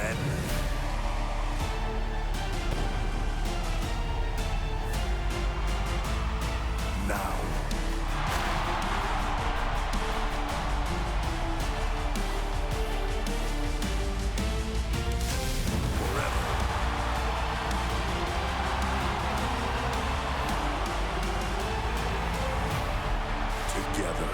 then, now. Together.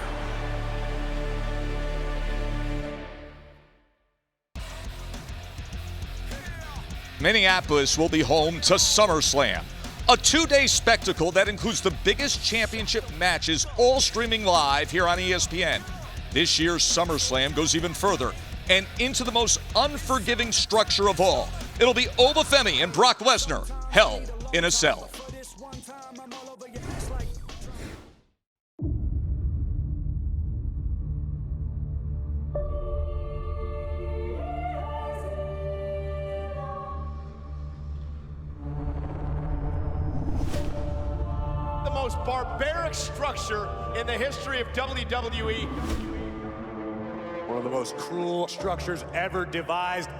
Minneapolis will be home to SummerSlam, a two-day spectacle that includes the biggest championship matches, all streaming live here on ESPN. This year's SummerSlam goes even further and into the most unforgiving structure of all. It'll be Obafemi and Brock Lesnar, Hell in a Cell. The most barbaric structure in the history of WWE. One of the most cruel structures ever devised.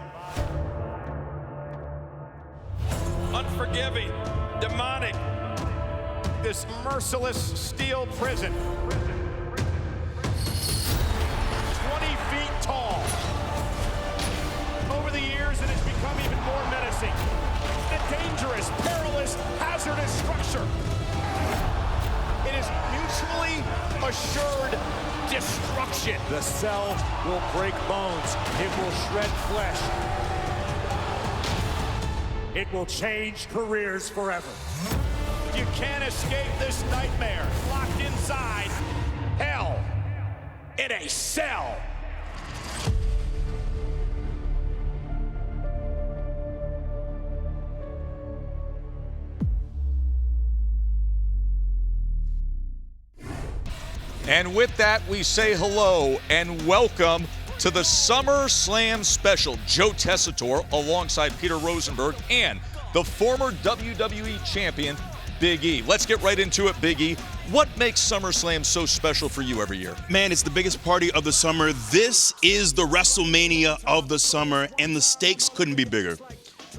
Unforgiving, demonic, this merciless steel prison. 20 feet tall. Over the years, it has become even more menacing. A dangerous, perilous, hazardous structure. It is mutually assured destruction. The cell will break bones. It will shred flesh. It will change careers forever. You can't escape this nightmare. Locked inside hell in a cell. And with that, we say hello and welcome to the SummerSlam special. Joe Tessitore alongside Peter Rosenberg and the former WWE champion, Big E. Let's get right into it, Big E. What makes SummerSlam so special for you every year? Man, it's the biggest party of the summer. This is the WrestleMania of the summer, and the stakes couldn't be bigger.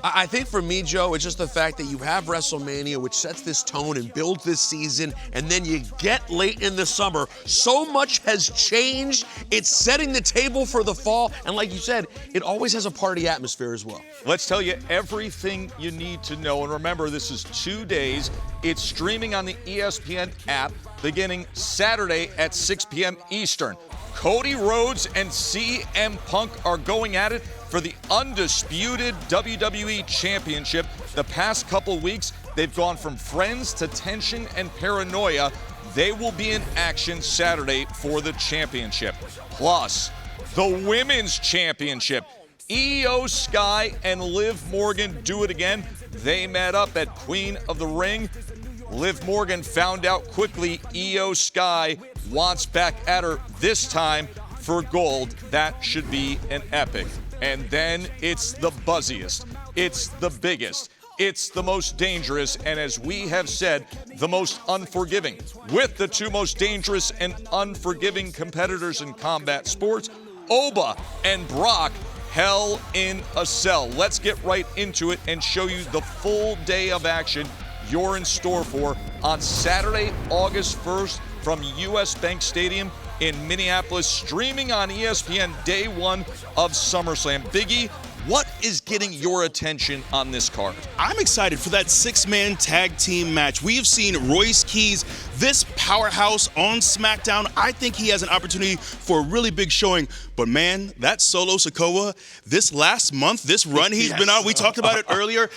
I think for me, Joe, it's just the fact that you have WrestleMania, which sets this tone and builds this season, and then you get late in the summer. So much has changed. It's setting the table for the fall, and like you said, it always has a party atmosphere as well. Let's tell you everything you need to know. And remember, this is 2 days. It's streaming on the ESPN app beginning Saturday at 6 p.m. Eastern. Cody Rhodes and CM Punk are going at it for the undisputed WWE Championship. The past couple weeks, they've gone from friends to tension and paranoia. They will be in action Saturday for the championship. Plus, the Women's Championship. Io Sky and Liv Morgan do it again. They met up at Queen of the Ring. Liv Morgan found out quickly Io Sky wants back at her, this time for gold. That should be an epic. And then it's the buzziest, it's the biggest, it's the most dangerous, and as we have said, the most unforgiving. With the two most dangerous and unforgiving competitors in combat sports, Oba and Brock, Hell in a Cell. Let's get right into it and show you the full day of action you're in store for on Saturday, August 1st from US Bank Stadium in Minneapolis, streaming on ESPN day one of SummerSlam. Biggie, what is getting your attention on this card? I'm excited for that six-man tag team match. We have seen Royce Keys, this powerhouse on SmackDown. I think he has an opportunity for a really big showing. But man, that Solo Sikoa, this last month, this run he's been on, we talked about it earlier.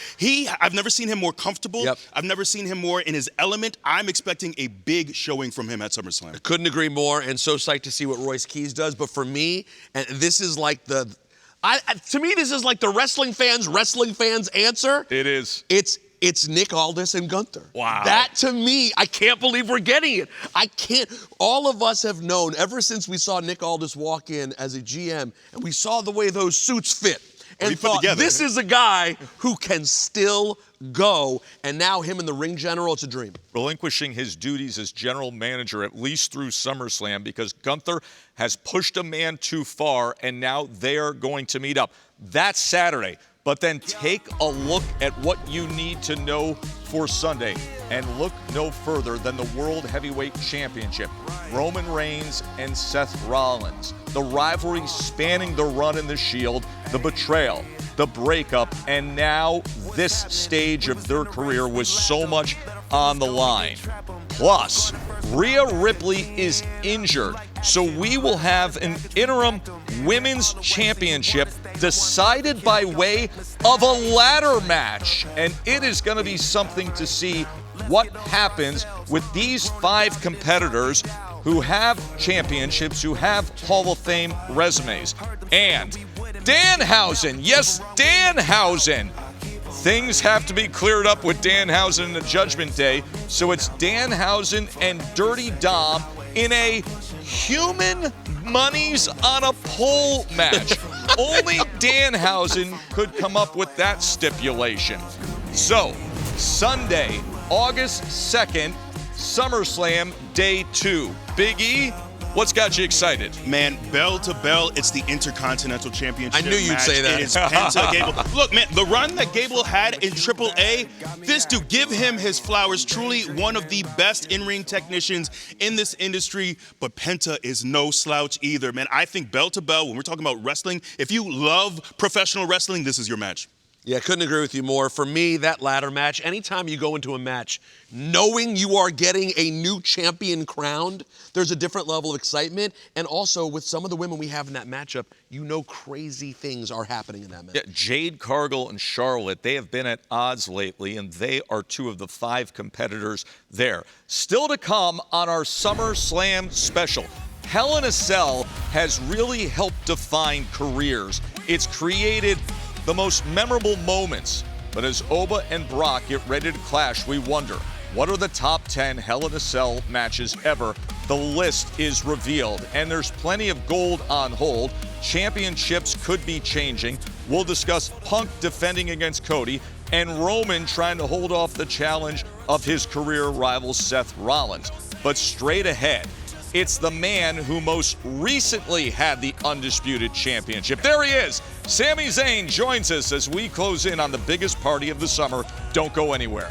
I've never seen him more comfortable. Yep. I've never seen him more in his element. I'm expecting a big showing from him at SummerSlam. Couldn't agree more, and so psyched to see what Royce Keys does. But for me, and this is like to me, this is like the wrestling fans' answer. It is. It's Nick Aldis and Gunther. Wow. That, to me, I can't believe we're getting it. I can't. All of us have known ever since we saw Nick Aldis walk in as a GM, and we saw the way those suits fit. and he put thought, together. this is a guy who can still go. And now him and the ring general, it's a dream. Relinquishing his duties as general manager at least through SummerSlam because Gunther has pushed a man too far, and now they're going to meet up. That's Saturday. But then take a look at what you need to know for Sunday, and look no further than the World Heavyweight Championship. Roman Reigns and Seth Rollins. The rivalry spanning the run in the Shield, the betrayal, the breakup, and now this stage of their career with so much on the line. Plus, Rhea Ripley is injured, so we will have an interim women's championship decided by way of a ladder match. And it is going to be something to see what happens with these 5 competitors who have championships, who have Hall of Fame resumes. And Danhausen, yes, Danhausen. Things have to be cleared up with Danhausen in the Judgment Day, so it's Danhausen and Dirty Dom in a human monies on a pole match. Only Danhausen could come up with that stipulation. So, Sunday, August 2nd, SummerSlam Day 2. Big E, what's got you excited? Man, bell to bell, it's the Intercontinental Championship. I knew you'd match. say that. It is Penta Gable. Look, man, the run that Gable had in AAA, this dude, give him his flowers. Truly one of the best in-ring technicians in this industry. But Penta is no slouch either, man. I think bell to bell, when we're talking about wrestling, if you love professional wrestling, this is your match. Yeah, couldn't agree with you more. For me, that ladder match, anytime you go into a match knowing you are getting a new champion crowned, there's a different level of excitement. And also, with some of the women we have in that matchup, you know crazy things are happening in that match. Yeah, Jade Cargill and Charlotte, they have been at odds lately, and they are 2 of the 5 competitors there. Still to come on our SummerSlam special. Hell in a Cell has really helped define careers. It's created the most memorable moments. But as Oba and Brock get ready to clash, we wonder, what are the top 10 Hell in a Cell matches ever? The list is revealed, and there's plenty of gold on hold. Championships could be changing. We'll discuss Punk defending against Cody, and Roman trying to hold off the challenge of his career rival Seth Rollins. But straight ahead, it's the man who most recently had the Undisputed Championship. There he is. Sami Zayn joins us as we close in on the biggest party of the summer. Don't go anywhere.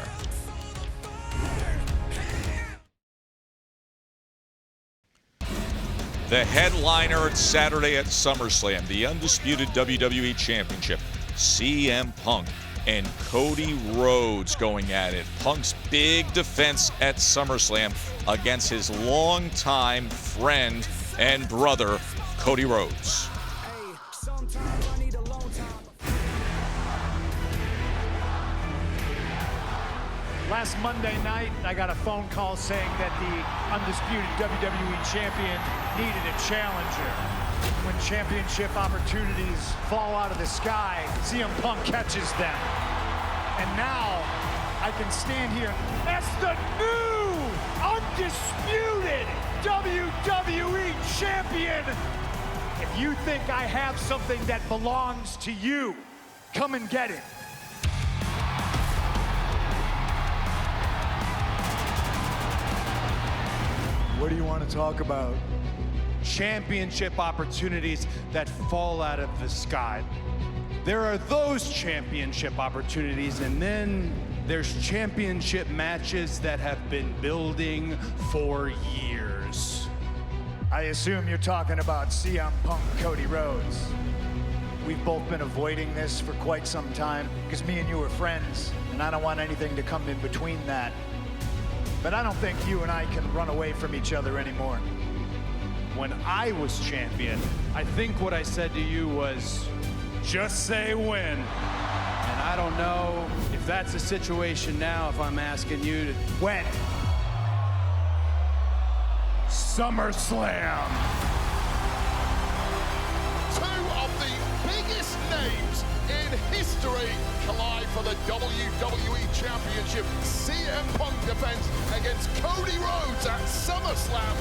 The headliner Saturday at SummerSlam, the Undisputed WWE Championship, CM Punk and Cody Rhodes going at it. Punk's big defense at SummerSlam against his longtime friend and brother, Cody Rhodes. Last Monday night, I got a phone call saying that the undisputed WWE champion needed a challenger. When championship opportunities fall out of the sky, CM Punk catches them. And now I can stand here as the new undisputed WWE champion. If you think I have something that belongs to you, come and get it. What do you want to talk about? Championship opportunities that fall out of the sky. There are those championship opportunities, and then there's championship matches that have been building for years. I assume you're talking about CM Punk, Cody Rhodes. We've both been avoiding this for quite some time because me and you are friends, and I don't want anything to come in between that. But I don't think you and I can run away from each other anymore. When I was champion, I think what I said to you was, just say when. And I don't know if that's the situation now, if I'm asking you to... When? SummerSlam. Two of the biggest names in history collide for the WWE Championship. CM Punk defense against Cody Rhodes at SummerSlam.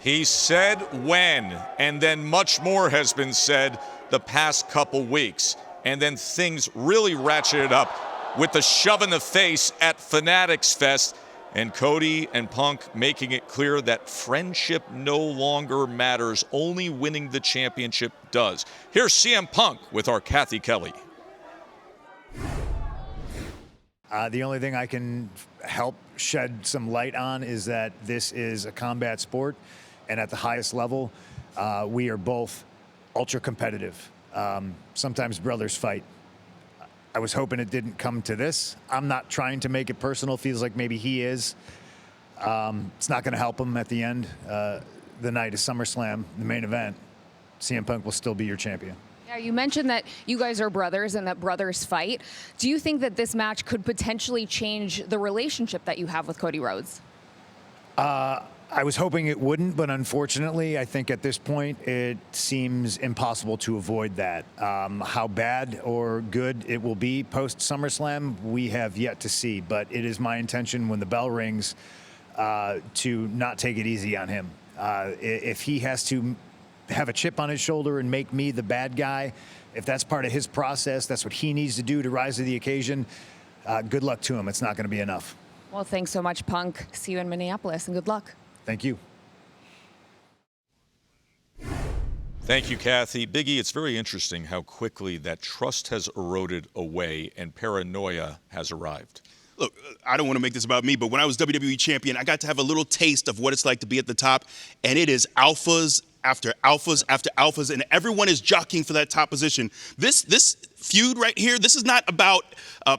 He said when, and then much more has been said the past couple weeks. And then things really ratcheted up with the shove in the face at Fanatics Fest, and Cody and Punk making it clear that friendship no longer matters, only winning the championship does. Here's CM Punk with our Kathy Kelly. The only thing I can help shed some light on is that this is a combat sport, and at the highest level, we are both ultra competitive. Sometimes brothers fight. I was hoping it didn't come to this. I'm not trying to make it personal. Feels like maybe he is. It's not going to help him at the end. The night is SummerSlam, the main event. CM Punk will still be your champion. Yeah, you mentioned that you guys are brothers and that brothers fight. Do you think that this match could potentially change the relationship that you have with Cody Rhodes? I was hoping it wouldn't, but unfortunately, I think at this point, it seems impossible to avoid that. How bad or good it will be post SummerSlam, we have yet to see, but it is my intention when the bell rings to not take it easy on him. If he has to have a chip on his shoulder and make me the bad guy, if that's part of his process, that's what he needs to do to rise to the occasion, good luck to him. It's not going to be enough. Well, thanks so much, Punk. See you in Minneapolis, and good luck. Thank you. Thank you, Kathy. Biggie, it's very interesting how quickly that trust has eroded away and paranoia has arrived. Look, I don't want to make this about me, but when I was WWE champion, I got to have a little taste of what it's like to be at the top, and it is alphas after alphas after alphas, and everyone is jockeying for that top position. This feud right here, this is not about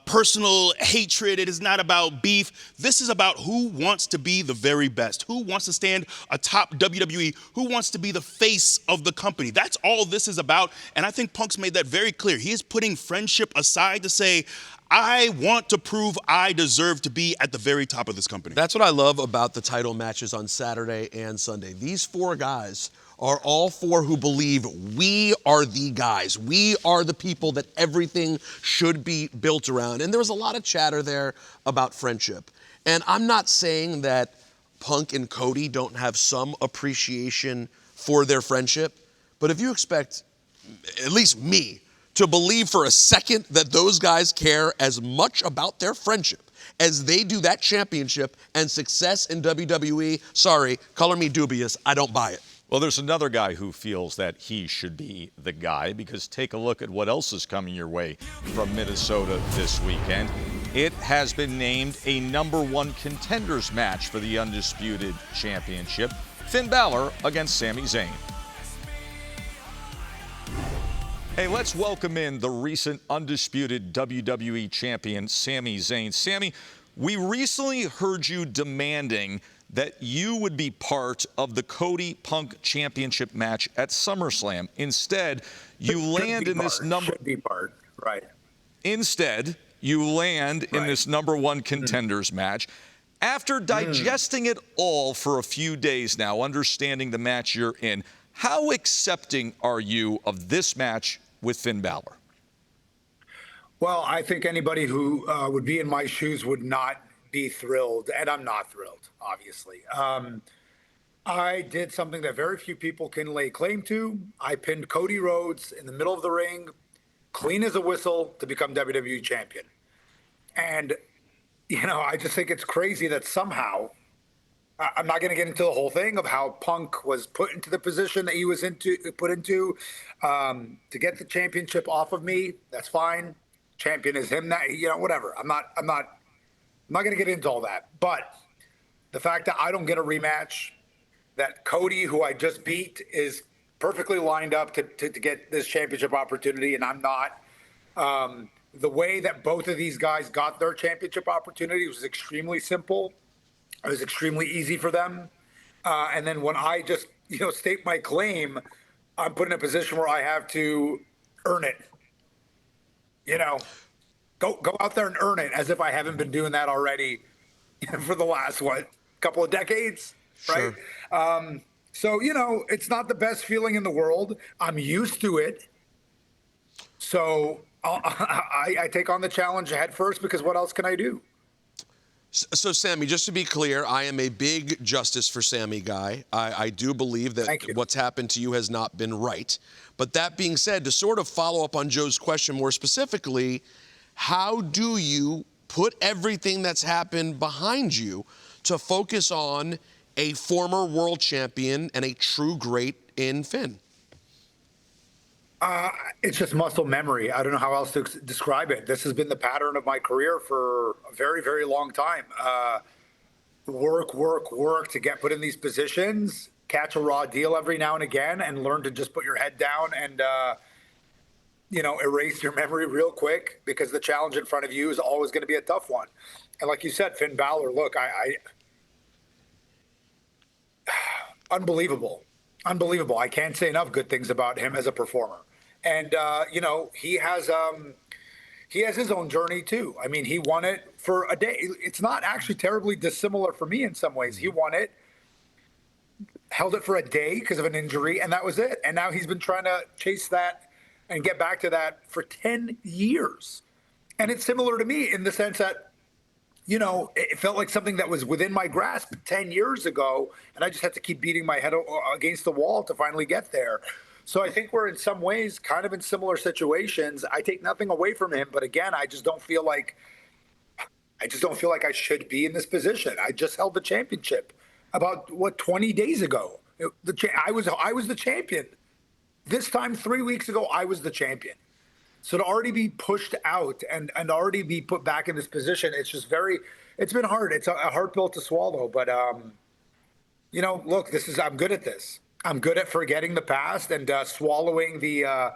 personal hatred. It is not about beef. This is about who wants to be the very best, who wants to stand atop WWE, who wants to be the face of the company. That's all this is about, and I think Punk's made that very clear. He is putting friendship aside to say, I want to prove I deserve to be at the very top of this company. That's what I love about the title matches on Saturday and Sunday. These four guys are all four who believe we are the guys. We are the people that everything should be built around. And there was a lot of chatter there about friendship. And I'm not saying that Punk and Cody don't have some appreciation for their friendship, but if you expect, at least me, to believe for a second that those guys care as much about their friendship as they do that championship and success in WWE, sorry, color me dubious, I don't buy it. Well, there's another guy who feels that he should be the guy, because take a look at what else is coming your way from Minnesota this weekend. It has been named a #1 contenders match for the Undisputed Championship. Finn Balor against Sami Zayn. Hey, let's welcome in the recent undisputed WWE champion, Sami Zayn. Sami, we recently heard you demanding that you would be part of the Cody Punk championship match at SummerSlam. Instead, you land in this Instead, you land in this #1 contenders match. After digesting it all for a few days now, understanding the match you're in, how accepting are you of this match with Finn Balor? Well, I think anybody who would be in my shoes would not be thrilled, and I'm not thrilled, obviously. I did something that very few people can lay claim to. I pinned Cody Rhodes in the middle of the ring, clean as a whistle, to become WWE champion. And, you know, I just think it's crazy that somehow, I'm not going to get into the whole thing of how Punk was put into the position that he was put into to get the championship off of me. That's fine. Champion is him. That, you know, whatever. I'm not going to get into all that. But the fact that I don't get a rematch, that Cody, who I just beat, is perfectly lined up to get this championship opportunity, and I'm not. The way that both of these guys got their championship opportunity was extremely simple. It was extremely easy for them. And then when I just, state my claim, I'm put in a position where I have to earn it. Go out there and earn it, as if I haven't been doing that already for the last, couple of decades, right? Sure. So, it's not the best feeling in the world. I'm used to it. So I take on the challenge head first, because what else can I do? So, Sammy, just to be clear, I am a big justice for Sammy guy. I do believe that what's happened to you has not been right. But that being said, to sort of follow up on Joe's question more specifically, how do you put everything that's happened behind you to focus on a former world champion and a true great in Finn? It's just muscle memory. I don't know how else to describe it. This has been the pattern of my career for a very, very long time. Work to get put in these positions, catch a raw deal every now and again, and learn to just put your head down and, erase your memory real quick, because the challenge in front of you is always going to be a tough one. And like you said, Finn Balor, look, unbelievable. I can't say enough good things about him as a performer. And, he has his own journey too. I mean, he won it for a day. It's not actually terribly dissimilar for me in some ways. He won it, held it for a day because of an injury, and that was it. And now he's been trying to chase that and get back to that for 10 years. And it's similar to me in the sense that, it felt like something that was within my grasp 10 years ago, and I just had to keep beating my head against the wall to finally get there. So I think we're in some ways kind of in similar situations. I take nothing away from him, but again, I just don't feel like I should be in this position. I just held the championship about 20 days ago. I was the champion. This time 3 weeks ago, I was the champion. So to already be pushed out and already be put back in this position, it's been hard. It's a hard pill to swallow. But, look, I'm good at this. I'm good at forgetting the past and swallowing the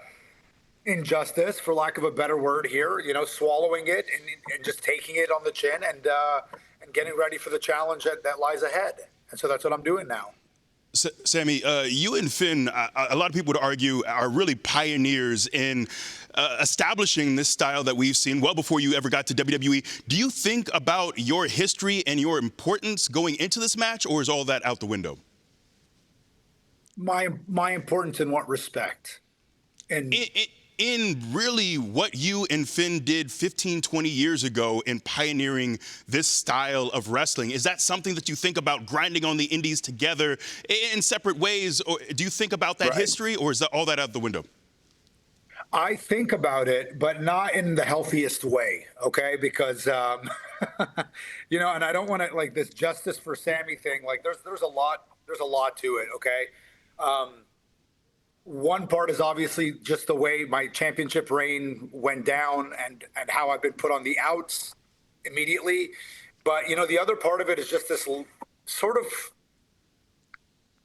injustice, for lack of a better word here, swallowing it and just taking it on the chin and getting ready for the challenge that lies ahead. And so that's what I'm doing now. Sammy, you and Finn, a lot of people would argue, are really pioneers in establishing this style that we've seen well before you ever got to WWE. Do you think about your history and your importance going into this match, or is all that out the window? My importance in what respect? And in really what you and Finn did 15, 20 years ago in pioneering this style of wrestling. Is that something that you think about, grinding on the indies together in separate ways? Or do you think about that history, or is that all that out the window? I think about it, but not in the healthiest way, okay? Because, and I don't want to, like, this justice for Sammy thing, like, there's a lot to it, okay? One part is obviously just the way my championship reign went down and how I've been put on the outs immediately. But, the other part of it is just this sort of,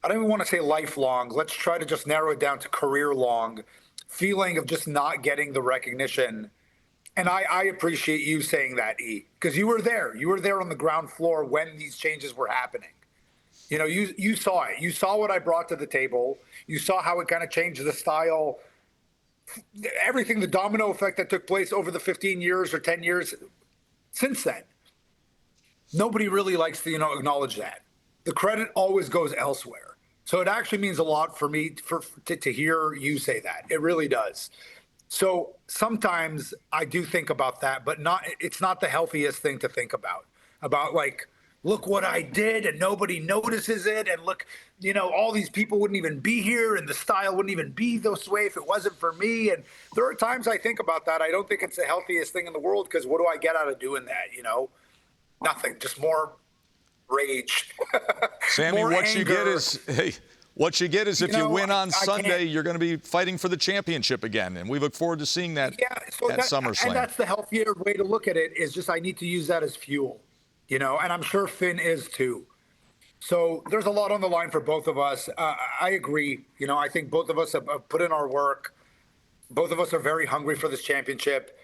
I don't even want to say lifelong. Let's try to just narrow it down to career-long feeling of just not getting the recognition. And I appreciate you saying that, E, because you were there. You were there on the ground floor when these changes were happening. You saw it. You saw what I brought to the table. You saw how it kind of changed the style, everything, the domino effect that took place over the 15 years or 10 years since then. Nobody really likes to, acknowledge that. The credit always goes elsewhere. So it actually means a lot for me to hear you say that. It really does. So sometimes I do think about that, but it's not the healthiest thing to think about like, look what I did and nobody notices it. And look, all these people wouldn't even be here and the style wouldn't even be this way if it wasn't for me. And there are times I think about that. I don't think it's the healthiest thing in the world, because what do I get out of doing that? Nothing, just more rage. Sammy, more what anger. you get is if you win on Sunday, you're going to be fighting for the championship again. And we look forward to seeing that at SummerSlam. And that's the healthier way to look at it, is just I need to use that as fuel. And I'm sure Finn is too. So there's a lot on the line for both of us. I agree. I think both of us have put in our work. Both of us are very hungry for this championship.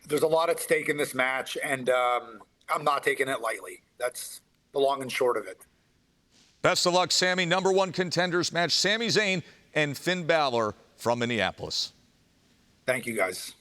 There's a lot at stake in this match, and I'm not taking it lightly. That's the long and short of it. Best of luck, Sammy. Number one contenders match, Sami Zayn and Finn Balor from Minneapolis. Thank you, guys.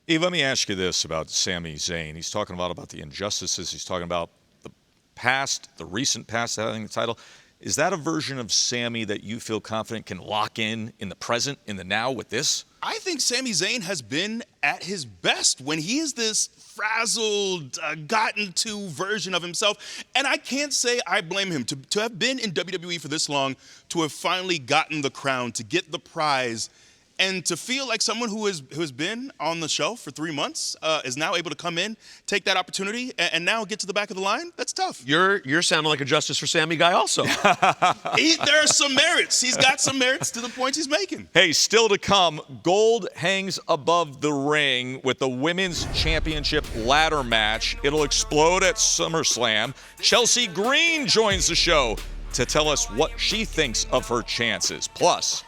Eve, let me ask you this about Sami Zayn. He's talking a lot about the injustices. He's talking about the past, the recent past, having the title. Is that a version of Sami that you feel confident can lock in the present, in the now with this? I think Sami Zayn has been at his best when he is this frazzled, gotten to version of himself. And I can't say I blame him. To have been in WWE for this long, to have finally gotten the crown, to get the prize, and to feel like someone who has been on the show for 3 months is now able to come in, take that opportunity, and now get to the back of the line, that's tough. You're sounding like a Justice for Sammy guy also. There are some merits. He's got some merits to the points he's making. Hey, still to come, gold hangs above the ring with the Women's Championship ladder match. It'll explode at SummerSlam. Chelsea Green joins the show to tell us what she thinks of her chances. Plus,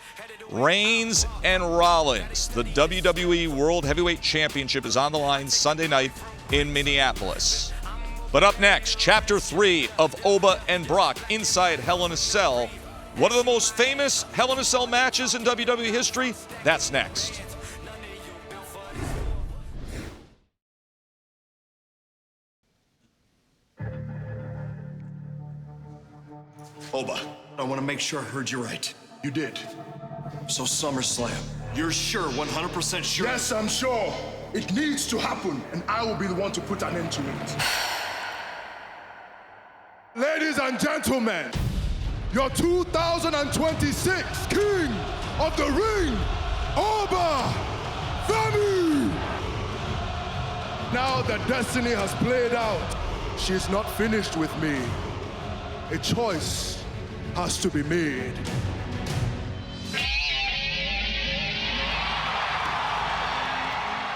Reigns and Rollins. The WWE World Heavyweight Championship is on the line Sunday night in Minneapolis. But up next, Chapter 3 of Oba and Brock inside Hell in a Cell. One of the most famous Hell in a Cell matches in WWE history. That's next. Oba, I want to make sure I heard you right. You did. So SummerSlam, you're sure, 100% sure? Yes, I'm sure. It needs to happen, and I will be the one to put an end to it. Ladies and gentlemen, your 2026 King of the Ring, Oba Femi! Now that destiny has played out, she is not finished with me. A choice has to be made.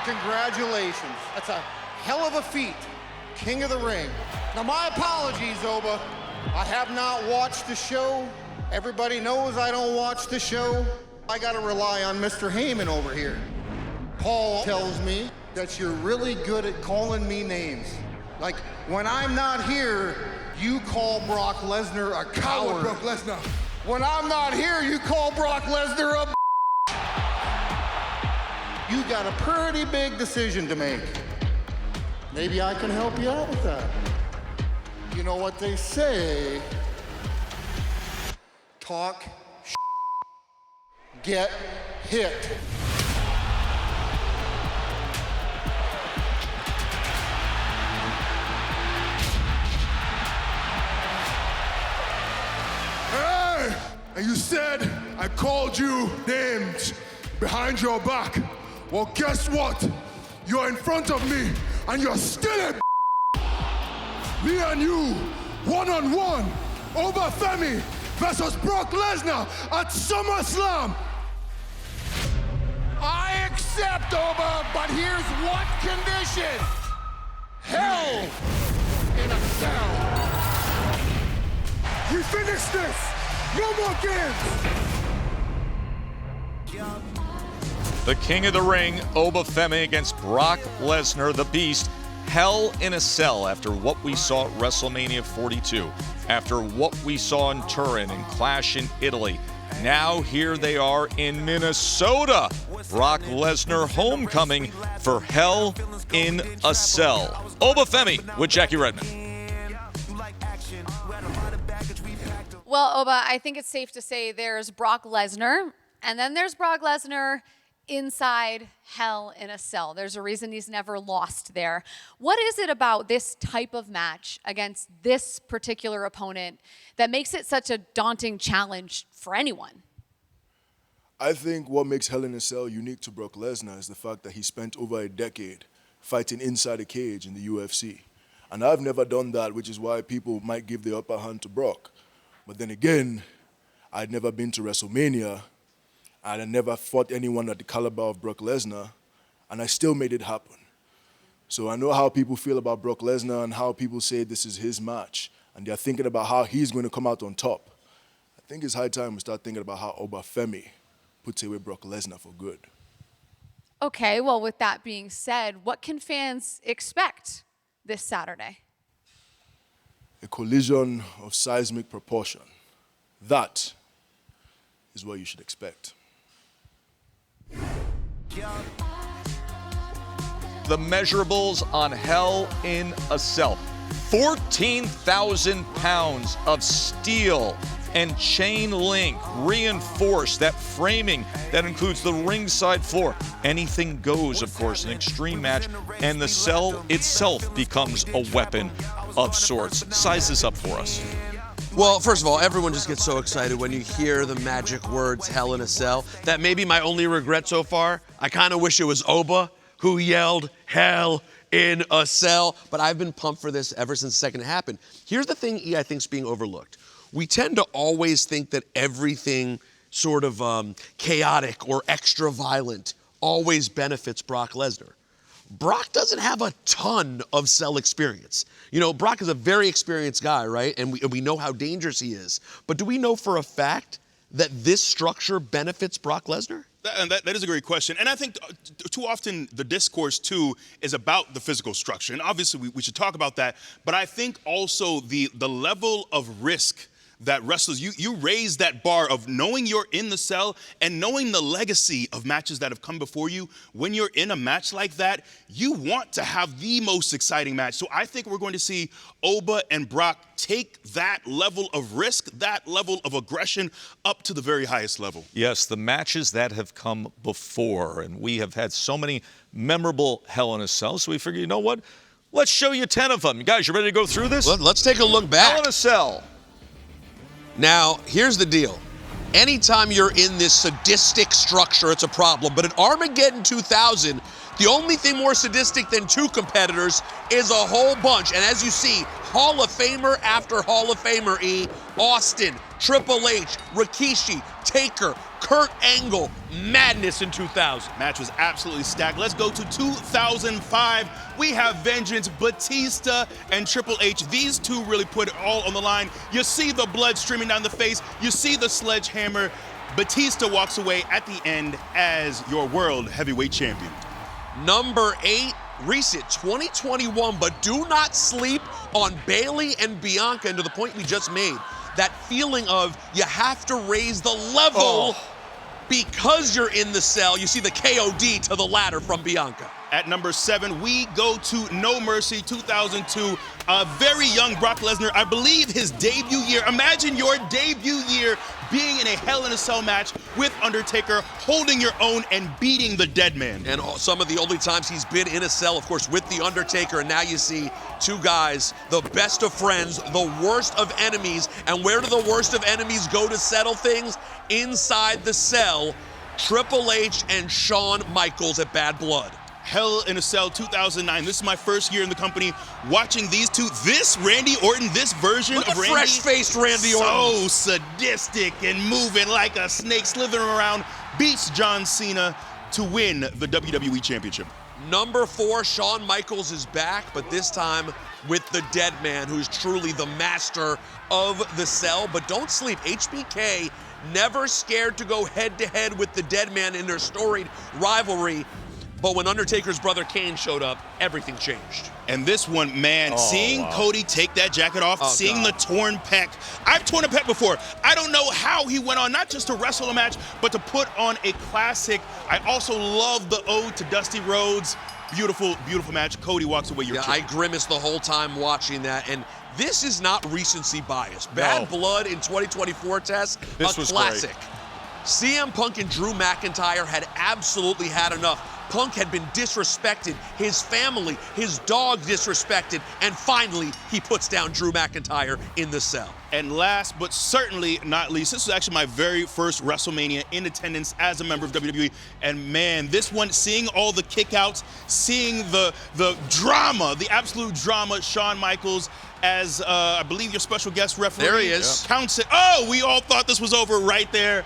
Congratulations. That's a hell of a feat. King of the Ring. Now, my apologies, Oba. I have not watched the show. Everybody knows I don't watch the show. I gotta rely on Mr. Heyman over here. Paul tells me that you're really good at calling me names. Like, when I'm not here, you call Brock Lesnar a coward. Brock Lesnar. When I'm not here, you call Brock Lesnar a You got a pretty big decision to make. Maybe I can help you out with that. You know what they say? Talk, get hit. Hey! And you said I called you names behind your back. Well, guess what? You're in front of me, and you're still a Me and you, one-on-one, Oba Femi versus Brock Lesnar at SummerSlam. I accept, Oba, but here's one condition. Hell in a Cell. We finish this. No more games. The King of the Ring, Oba Femi against Brock Lesnar, the Beast. Hell in a Cell after what we saw at WrestleMania 42, after what we saw in Turin and Clash in Italy. Now here they are in Minnesota. Brock Lesnar homecoming for Hell in a Cell. Oba Femi with Jackie Redmond. Well, Oba, I think it's safe to say there's Brock Lesnar, and then there's Brock Lesnar inside Hell in a Cell. There's a reason he's never lost there. What is it about this type of match against this particular opponent that makes it such a daunting challenge for anyone? I think what makes Hell in a Cell unique to Brock Lesnar is the fact that he spent over a decade fighting inside a cage in the UFC. And I've never done that, which is why people might give the upper hand to Brock. But then again, I'd never been to WrestleMania, and I never fought anyone at the caliber of Brock Lesnar, and I still made it happen. So I know how people feel about Brock Lesnar and how people say this is his match, and they're thinking about how he's going to come out on top. I think it's high time we start thinking about how Oba Femi puts away Brock Lesnar for good. Okay, well, with that being said, what can fans expect this Saturday? A collision of seismic proportion. That is what you should expect. The measurables on Hell in a Cell. 14,000 pounds of steel and chain link reinforce that framing that includes the ringside floor. Anything goes, of course, an extreme match, and the cell itself becomes a weapon of sorts. Size this up for us. Well, first of all, everyone just gets so excited when you hear the magic words Hell in a Cell. That may be my only regret so far. I kind of wish it was Oba who yelled Hell in a Cell, but I've been pumped for this ever since the second it happened. Here's the thing I think is being overlooked. We tend to always think that everything sort of chaotic or extra violent always benefits Brock Lesnar. Brock doesn't have a ton of cell experience. You know, Brock is a very experienced guy, right? And we know how dangerous he is. But do we know for a fact that this structure benefits Brock Lesnar? That is a great question. And I think too often the discourse, too, is about the physical structure. And obviously we should talk about that. But I think also the level of risk that wrestlers, you raise that bar of knowing you're in the cell and knowing the legacy of matches that have come before you. When you're in a match like that, you want to have the most exciting match. So I think we're going to see Oba and Brock take that level of risk, that level of aggression up to the very highest level. Yes, the matches that have come before, and we have had so many memorable Hell in a Cell, so we figured, you know what? Let's show you 10 of them. You guys, you ready to go through this? Let's take a look back. Hell in a Cell. Now, here's the deal. Anytime you're in this sadistic structure, it's a problem. But at Armageddon 2000, the only thing more sadistic than two competitors is a whole bunch. And as you see, Hall of Famer after Hall of Famer, Austin, Triple H, Rikishi, Taker, Kurt Angle, madness in 2000. Match was absolutely stacked. Let's go to 2005. We have Vengeance, Batista, and Triple H. These two really put it all on the line. You see the blood streaming down the face. You see the sledgehammer. Batista walks away at the end as your World Heavyweight Champion. Number 8, recent 2021, but do not sleep on Bayley and Bianca, and to the point we just made. That feeling of you have to raise the level because you're in the cell. You see the KOD to the ladder from Bianca. At number 7, we go to No Mercy 2002. A very young Brock Lesnar, I believe his debut year. Imagine your debut year being in a Hell in a Cell match with Undertaker, holding your own and beating the dead man. And some of the only times he's been in a cell, of course, with the Undertaker. And now you see two guys, the best of friends, the worst of enemies. And where do the worst of enemies go to settle things? Inside the cell, Triple H and Shawn Michaels at Bad Blood. Hell in a Cell 2009. This is my first year in the company watching these two. This Randy Orton, this version Look of at Randy. fresh-faced Randy Orton. So sadistic and moving like a snake, slithering around, beats John Cena to win the WWE Championship. Number 4, Shawn Michaels is back, but this time with the dead man, who's truly the master of the cell. But don't sleep. HBK never scared to go head-to-head with the dead man in their storied rivalry. But when Undertaker's brother Kane showed up, everything changed. And this one, man, seeing Cody take that jacket off, seeing the torn pec. I've torn a pec before. I don't know how he went on, not just to wrestle a match, but to put on a classic. I also love the ode to Dusty Rhodes. Beautiful, beautiful match. Cody walks away your I grimaced the whole time watching that. And this is not recency bias. Bad Blood in 2024 test, this a was classic. Great. CM Punk and Drew McIntyre had absolutely had enough. Punk had been disrespected, his family, his dog disrespected, and finally he puts down Drew McIntyre in the cell. And last but certainly not least, this was actually my very first WrestleMania in attendance as a member of WWE. And man, this one, seeing all the kickouts, seeing the drama, the absolute drama, Shawn Michaels as I believe your special guest referee. There he is. Counts it. Oh, we all thought this was over right there.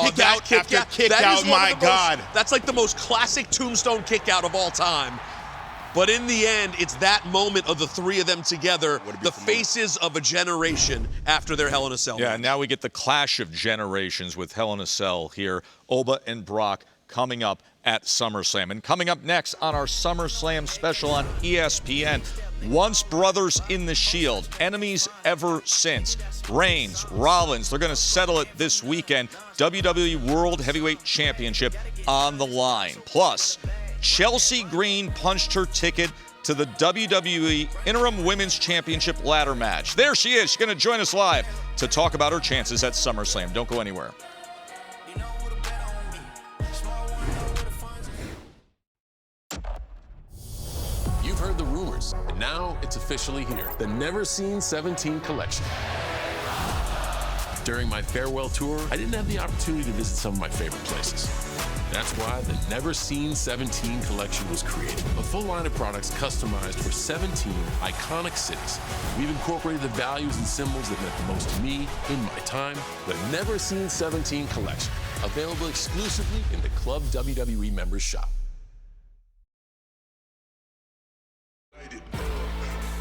Kick out after kick out, my God. That's like the most classic Tombstone kick out of all time. But in the end, it's that moment of the three of them together, the faces of a generation after their Hell in a Cell match. Now we get the clash of generations with Hell in a Cell here. Oba and Brock coming up at SummerSlam. And coming up next on our SummerSlam special on ESPN, once brothers in the Shield, enemies ever since. Reigns, Rollins, they're going to settle it this weekend. WWE World Heavyweight Championship on the line. Plus, Chelsea Green punched her ticket to the WWE Interim Women's Championship ladder match. There she is. She's going to join us live to talk about her chances at SummerSlam. Don't go anywhere. You've heard the rumors, and now it's officially here. The Never Seen 17 collection. During my farewell tour, I didn't have the opportunity to visit some of my favorite places. That's why the Never Seen 17 collection was created. A full line of products customized for 17 iconic cities. We've incorporated the values and symbols that meant the most to me in my time. The Never Seen 17 collection, available exclusively in the Club WWE members shop.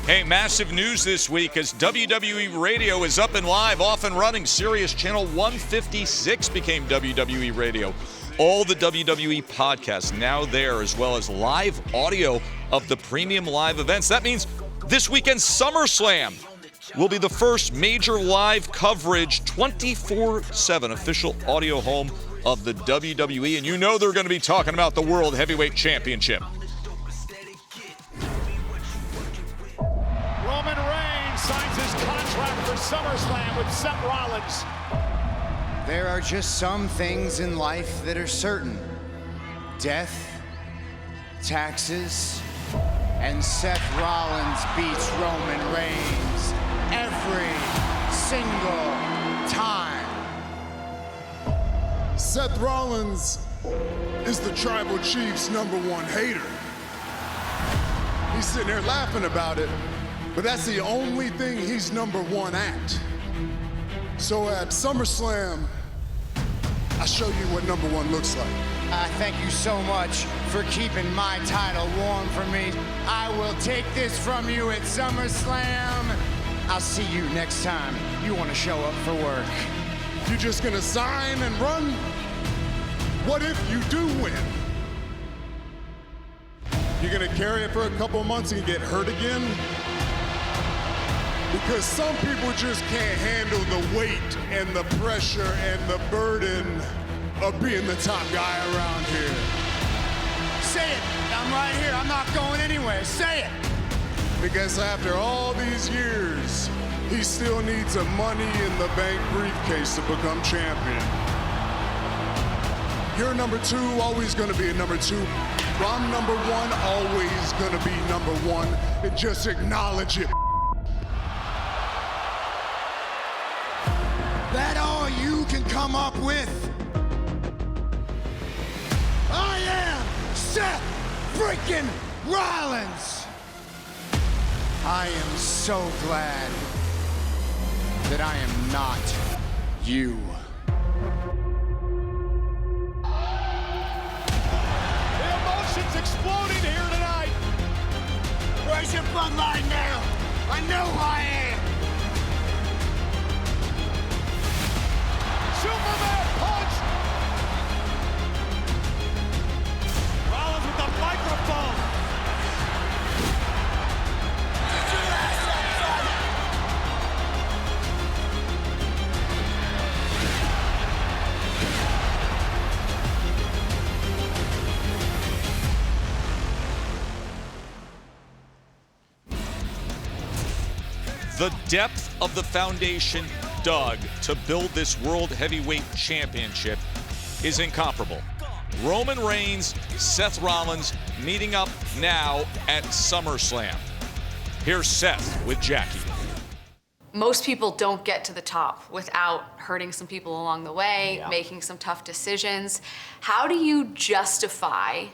Hey, massive news this week as WWE Radio is up and live, off and running. Sirius Channel 156 became WWE Radio. All the WWE podcasts now there, as well as live audio of the premium live events. That means this weekend's SummerSlam will be the first major live coverage 24/7 official audio home of the WWE. And you know they're going to be talking about the World Heavyweight Championship. Roman Reigns signs his contract for SummerSlam with Seth Rollins. There are just some things in life that are certain. Death, taxes, and Seth Rollins beats Roman Reigns every single time. Seth Rollins is the Tribal Chief's #1 hater. He's sitting there laughing about it, but that's the only thing he's #1 at. So at SummerSlam, I'll show you what #1 looks like. Thank you so much for keeping my title warm for me. I will take this from you at SummerSlam. I'll see you next time you want to show up for work. You just gonna sign and run? What if you do win? You're gonna carry it for a couple months and get hurt again? Because some people just can't handle the weight and the pressure and the burden of being the top guy around here. Say it. I'm right here. I'm not going anywhere. Say it. Because after all these years, he still needs a Money in the Bank briefcase to become champion. You're #2, always gonna be a #2. I'm #1, always gonna be #1. And just acknowledge it. That all you can come up with? I am Seth freaking Rollins. I am so glad that I am not you. The emotions exploding here tonight. Where's your bloodline now? I know who I am. Superman punch! Rollins with the microphone. The depth of the foundation dug to build this World Heavyweight Championship is incomparable. Roman Reigns, Seth Rollins meeting up now at SummerSlam. Here's Seth with Jackie. Most people don't get to the top without hurting some people along the way, making some tough decisions. How do you justify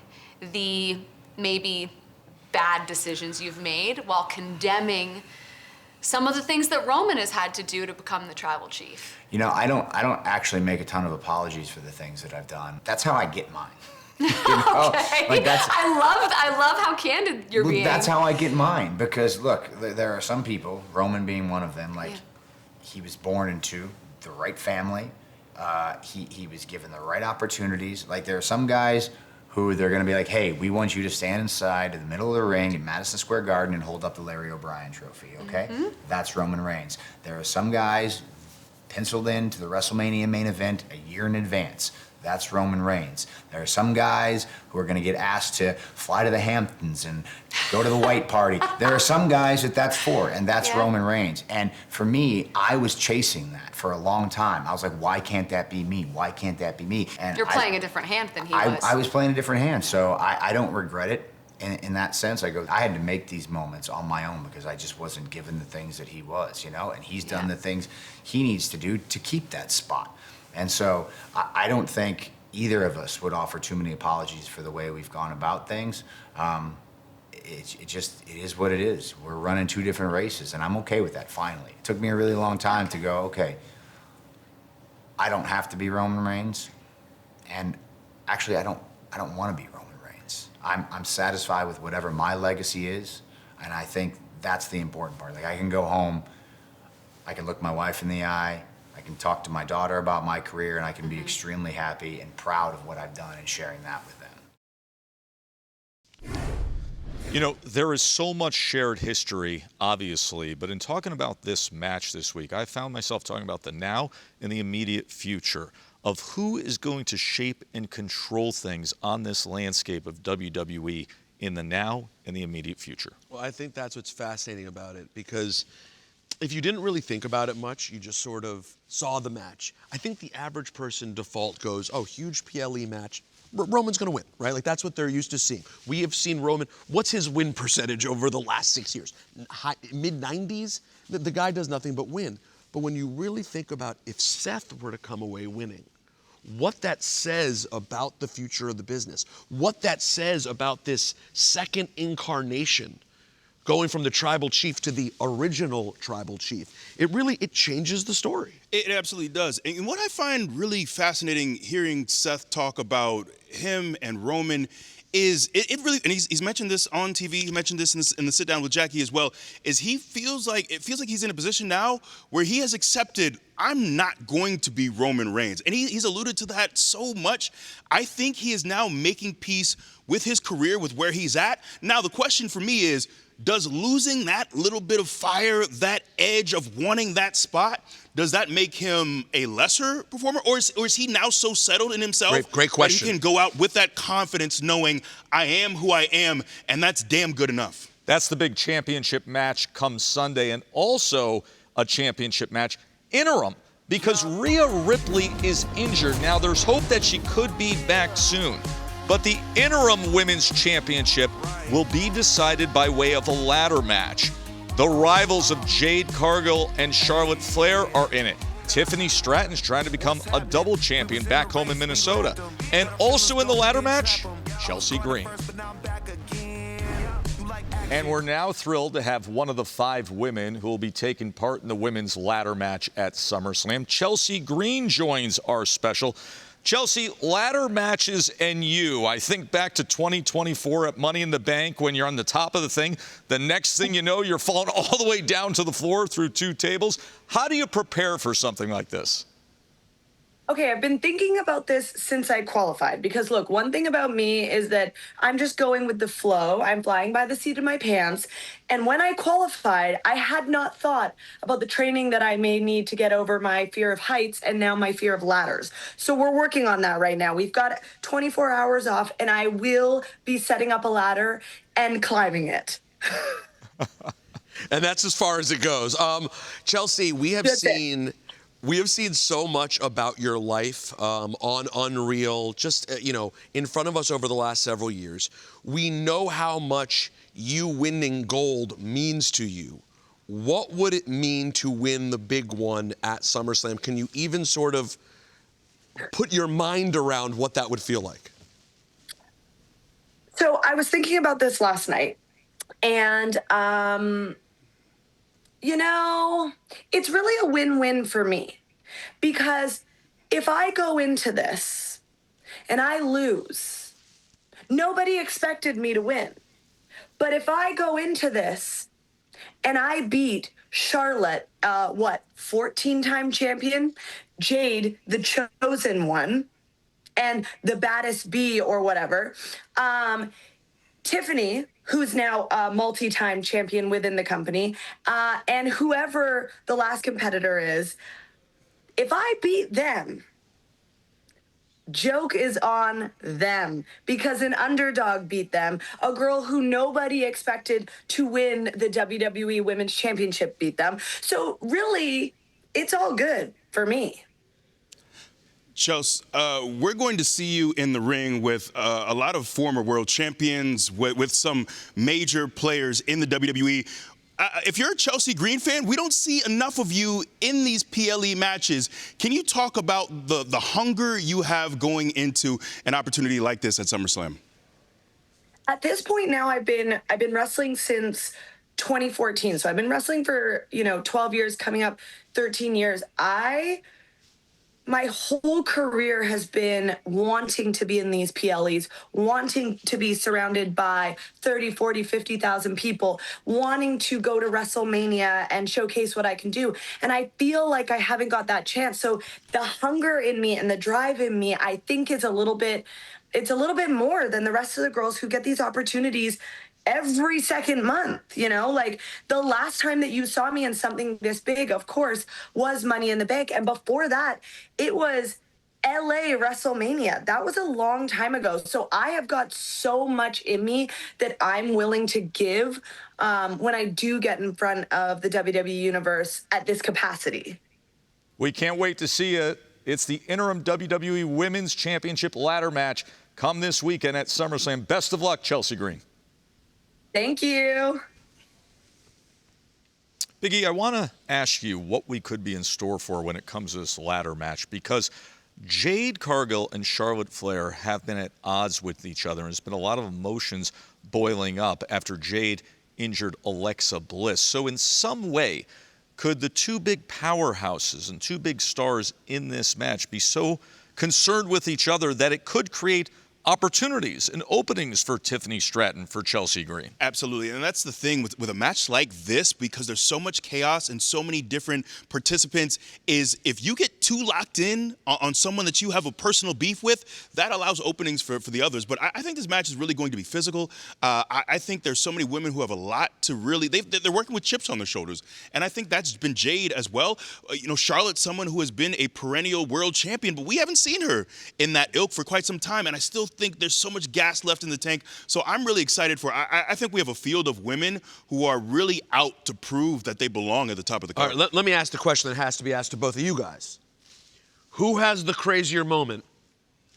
the maybe bad decisions you've made while condemning some of the things that Roman has had to do to become the tribal chief? You know, I don't actually make a ton of apologies for the things that I've done. That's how I get mine. You know? Okay. Like I love how candid you're being. That's how I get mine, because look, there are some people, Roman being one of them, like he was born into the right family. He was given the right opportunities. Like there are some guys who they're gonna be like, hey, we want you to stand inside in the middle of the ring in Madison Square Garden and hold up the Larry O'Brien trophy, okay? Mm-hmm. That's Roman Reigns. There are some guys penciled in to the WrestleMania main event a year in advance. That's Roman Reigns. There are some guys who are going to get asked to fly to the Hamptons and go to the white party. There are some guys that that's for, and that's Roman Reigns. And for me, I was chasing that for a long time. I was like, why can't that be me? Why can't that be me? And You're playing a different hand than he was. I was playing a different hand, so I don't regret it. In that sense, I had to make these moments on my own because I just wasn't given the things that he was, you know, and he's done the things he needs to do to keep that spot. And so I don't think either of us would offer too many apologies for the way we've gone about things. It is what it is. We're running two different races, and I'm okay with that, finally. It took me a really long time to go, okay, I don't have to be Roman Reigns, and actually I don't want to be Roman Reigns. I'm satisfied with whatever my legacy is, and I think that's the important part. Like, I can go home, I can look my wife in the eye, I can talk to my daughter about my career, and I can be extremely happy and proud of what I've done and sharing that with them. You know, there is so much shared history, obviously, but in talking about this match this week, I found myself talking about the now and the immediate future of who is going to shape and control things on this landscape of WWE in the now and the immediate future. Well, I think that's what's fascinating about it, because if you didn't really think about it much, you just sort of saw the match. I think the average person default goes, oh, huge PLE match, Roman's going to win, right? Like, that's what they're used to seeing. We have seen Roman. What's his win percentage over the last 6 years? Mid-90s? The guy does nothing but win. But when you really think about if Seth were to come away winning, what that says about the future of the business, what that says about this second incarnation, going from the tribal chief to the original tribal chief, it changes the story. It absolutely does. And what I find really fascinating hearing Seth talk about him and Roman is it really, and he's mentioned this on TV, he mentioned this in the sit down with Jackie as well, is it feels like he's in a position now where he has accepted, I'm not going to be Roman Reigns. And he's alluded to that so much. I think he is now making peace with his career, with where he's at. Now, the question for me is, does losing that little bit of fire, that edge of wanting that spot, does that make him a lesser performer? Or is he now so settled in himself Great question. that he can go out with that confidence knowing I am who I am, and that's damn good enough? That's the big championship match come Sunday, and also a championship match interim because Rhea Ripley is injured. Now, there's hope that she could be back soon. But the interim women's championship will be decided by way of a ladder match. The rivals of Jade Cargill and Charlotte Flair are in it. Tiffany Stratton's trying to become a double champion back home in Minnesota. And also in the ladder match, Chelsea Green. And we're now thrilled to have one of the 5 women who will be taking part in the women's ladder match at SummerSlam. Chelsea Green joins our special. Chelsea, ladder matches and you. I think back to 2024 at Money in the Bank when you're on the top of the thing. The next thing you know, you're falling all the way down to the floor through 2 tables. How do you prepare for something like this? Okay, I've been thinking about this since I qualified because, look, one thing about me is that I'm just going with the flow. I'm flying by the seat of my pants. And when I qualified, I had not thought about the training that I may need to get over my fear of heights and now my fear of ladders. So we're working on that right now. We've got 24 hours off, and I will be setting up a ladder and climbing it. And that's as far as it goes. Chelsea, we have seen so much about your life on Unreal, just, in front of us over the last several years. We know how much you winning gold means to you. What would it mean to win the big one at SummerSlam? Can you even sort of put your mind around what that would feel like? So I was thinking about this last night, and it's really a win-win for me, because if I go into this and I lose, nobody expected me to win. But if I go into this and I beat Charlotte, 14-time champion, Jade, the chosen one, and the baddest bee or whatever, Tiffany, who's now a multi-time champion within the company, and whoever the last competitor is, If I beat them, joke is on them, because an underdog beat them. A girl who nobody expected to win the WWE Women's Championship beat them. So really, it's all good for me. Chelsea, we're going to see you in the ring with a lot of former world champions, with some major players in the WWE. If you're a Chelsea Green fan, we don't see enough of you in these PLE matches. Can you talk about the hunger you have going into an opportunity like this at SummerSlam? At this point now, I've been wrestling since 2014. So I've been wrestling for, 12 years, coming up 13 years. My whole career has been wanting to be in these PLEs, wanting to be surrounded by 30, 40, 50,000 people, wanting to go to WrestleMania and showcase what I can do. And I feel like I haven't got that chance. So the hunger in me and the drive in me, I think it's a little bit more than the rest of the girls who get these opportunities every second month. Like the last time that you saw me in something this big, of course, was Money in the Bank. And before that, it was LA WrestleMania. That was a long time ago. So I have got so much in me that I'm willing to give when I do get in front of the WWE Universe at this capacity. We can't wait to see it. It's the interim WWE Women's Championship ladder match come this weekend at SummerSlam. Best of luck, Chelsea Green. Thank you. Big E, I want to ask you what we could be in store for when it comes to this ladder match, because Jade Cargill and Charlotte Flair have been at odds with each other, and there's been a lot of emotions boiling up after Jade injured Alexa Bliss. So in some way, could the two big powerhouses and two big stars in this match be so concerned with each other that it could create opportunities and openings for Tiffany Stratton, for Chelsea Green? Absolutely, and that's the thing with a match like this, because there's so much chaos and so many different participants, is if you get too locked in on someone that you have a personal beef with, that allows openings for the others. But I think this match is really going to be physical. I think there's so many women who have a lot to really, they're working with chips on their shoulders, and I think that's been Jade as well. Charlotte's someone who has been a perennial world champion, but we haven't seen her in that ilk for quite some time, and I still think there's so much gas left in the tank. So I'm really excited for I think we have a field of women who are really out to prove that they belong at the top of the card. All right, let me ask the question that has to be asked to both of you guys. Who has the crazier moment,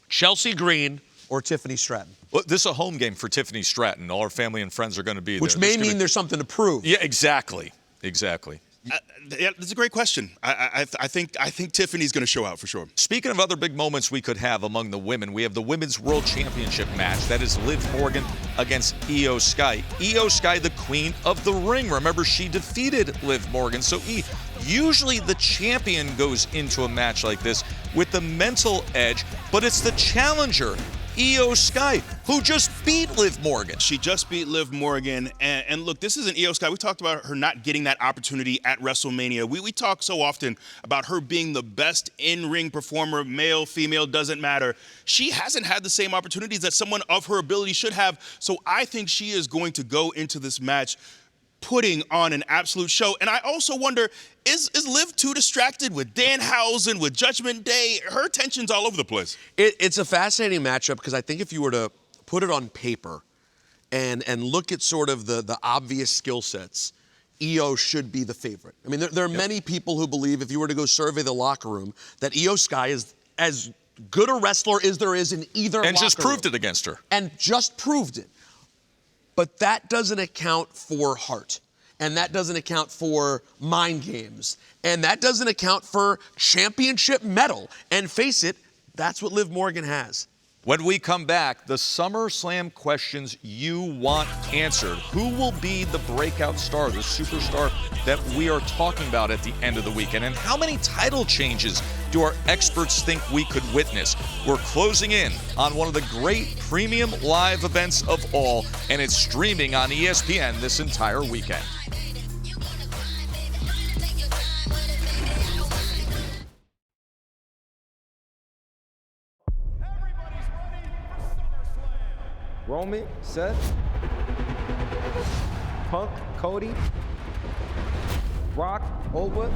Chelsea Green or Tiffany Stratton? Well, this is a home game for Tiffany Stratton. All her family and friends are going to be there. Which may mean there's something to prove. Yeah, exactly. Yeah, that's a great question. I think Tiffany's going to show out for sure. Speaking of other big moments we could have among the women, we have the Women's World Championship match. That is Liv Morgan against Io Sky. Io Sky, the queen of the ring. Remember, she defeated Liv Morgan. So, usually the champion goes into a match like this with the mental edge, but it's the challenger, Io Sky, who just beat Liv Morgan. She just beat Liv Morgan. And look, this isn't Io Sky. We talked about her not getting that opportunity at WrestleMania. We talk so often about her being the best in-ring performer, male, female, doesn't matter. She hasn't had the same opportunities that someone of her ability should have. So I think she is going to go into this match putting on an absolute show. And I also wonder, is Liv too distracted with Danhausen, with Judgment Day? Her attention's all over the place. It's a fascinating matchup, because I think if you were to put it on paper and look at sort of the obvious skill sets, Io should be the favorite. I mean, there are many people who believe, if you were to go survey the locker room, that Io Sky is as good a wrestler as there is in either locker room. And just proved it against her. And just proved it. But that doesn't account for heart. And that doesn't account for mind games. And that doesn't account for championship medal. And face it, that's what Liv Morgan has. When we come back, the SummerSlam questions you want answered. Who will be the breakout star, the superstar that we are talking about at the end of the weekend? And how many title changes do our experts think we could witness? We're closing in on one of the great premium live events of all, and it's streaming on ESPN this entire weekend. Roman, Seth, Punk, Cody, Brock, Olba,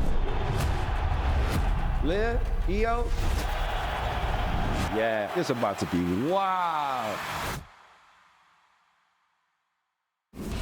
Liv, Io. Yeah, it's about to be wild.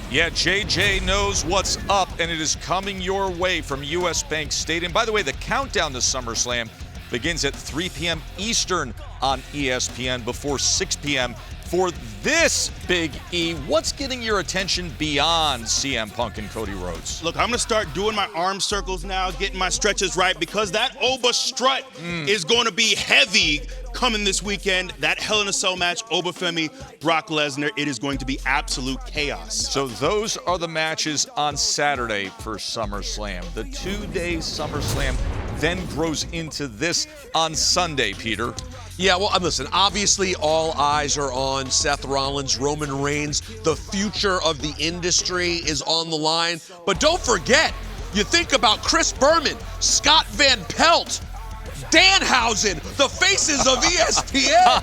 Yeah, JJ knows what's up, and it is coming your way from US Bank Stadium. By the way, the countdown to SummerSlam begins at 3 p.m. Eastern on ESPN before 6 p.m. for this Big E. What's getting your attention beyond CM Punk and Cody Rhodes? Look, I'm going to start doing my arm circles now, getting my stretches right, because that Oba strut is going to be heavy coming this weekend. That Hell in a Cell match, Obafemi, Brock Lesnar, it is going to be absolute chaos. So those are the matches on Saturday for SummerSlam. The 2-day SummerSlam then grows into this on Sunday, Peter. Yeah, well, listen, obviously all eyes are on Seth Rollins, Roman Reigns. The future of the industry is on the line. But don't forget, you think about Chris Berman, Scott Van Pelt, Danhausen, the faces of ESPN.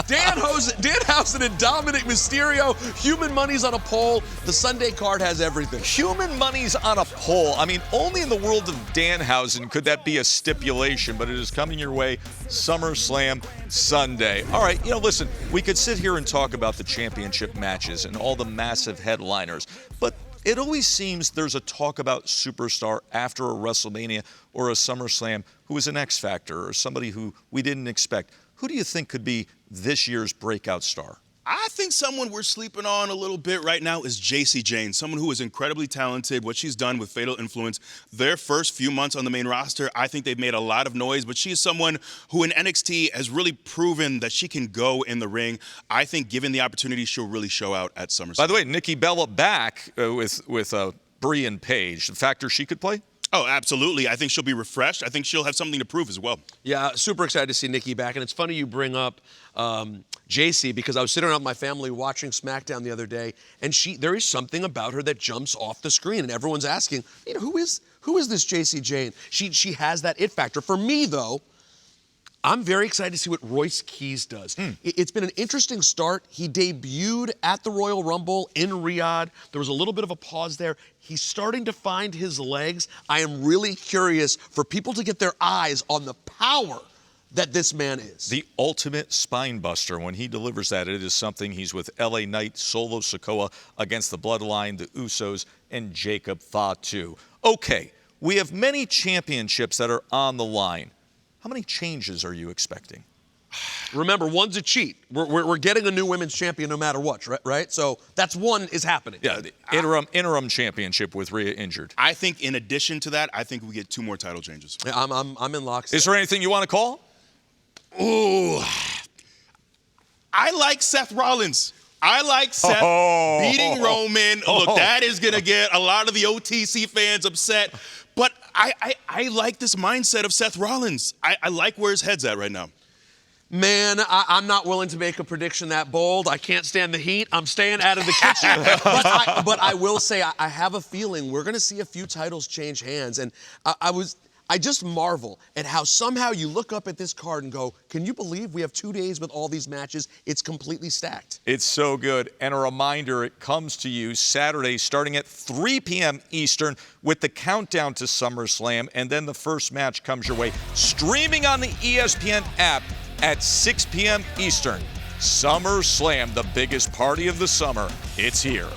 Danhausen and Dominic Mysterio. Human money's on a poll. The Sunday card has everything. Human money's on a poll. I mean, only in the world of Danhausen could that be a stipulation, but it is coming your way SummerSlam Sunday. All right, listen, we could sit here and talk about the championship matches and all the massive headliners, but it always seems there's a talk about superstar after a WrestleMania or a SummerSlam who is an X Factor or somebody who we didn't expect. Who do you think could be this year's breakout star? I think someone we're sleeping on a little bit right now is Jacy Jayne, someone who is incredibly talented. What she's done with Fatal Influence, their first few months on the main roster, I think they've made a lot of noise, but she is someone who in NXT has really proven that she can go in the ring. I think given the opportunity, she'll really show out at SummerSlam. By the way, Nikki Bella back with Brie and Paige. The factor she could play? Oh, absolutely. I think she'll be refreshed. I think she'll have something to prove as well. Yeah, super excited to see Nikki back. And it's funny you bring up Jacy, because I was sitting around with my family watching SmackDown the other day, and there is something about her that jumps off the screen, and everyone's asking, who is this Jacy Jayne? She has that it factor. For me, though, I'm very excited to see what Royce Keys does. It's been an interesting start. He debuted at the Royal Rumble in Riyadh. There was a little bit of a pause there. He's starting to find his legs. I am really curious for people to get their eyes on the power that this man is. The ultimate spine buster. When he delivers that, it is something. He's with LA Knight, Solo Sikoa against the Bloodline, the Usos, and Jacob Fatu. Okay, we have many championships that are on the line. How many changes are you expecting? Remember, one's a cheat. We're getting a new women's champion no matter what, right? So that's one is happening. Yeah, the interim championship with Rhea injured. I think in addition to that, I think we get 2 more title changes. Yeah, I'm in lockstep. Is there anything you want to call? Ooh, I like Seth Rollins. I like Seth beating Roman. Look, that is going to get a lot of the OTC fans upset. But I like this mindset of Seth Rollins. I like where his head's at right now. Man, I'm not willing to make a prediction that bold. I can't stand the heat. I'm staying out of the kitchen. But I will say I have a feeling we're going to see a few titles change hands. And I just marvel at how somehow you look up at this card and go, can you believe we have 2 days with all these matches? It's completely stacked. It's so good. And a reminder, it comes to you Saturday starting at 3 p.m. Eastern with the countdown to SummerSlam. And then the first match comes your way streaming on the ESPN app at 6 p.m. Eastern. SummerSlam, the biggest party of the summer. It's here.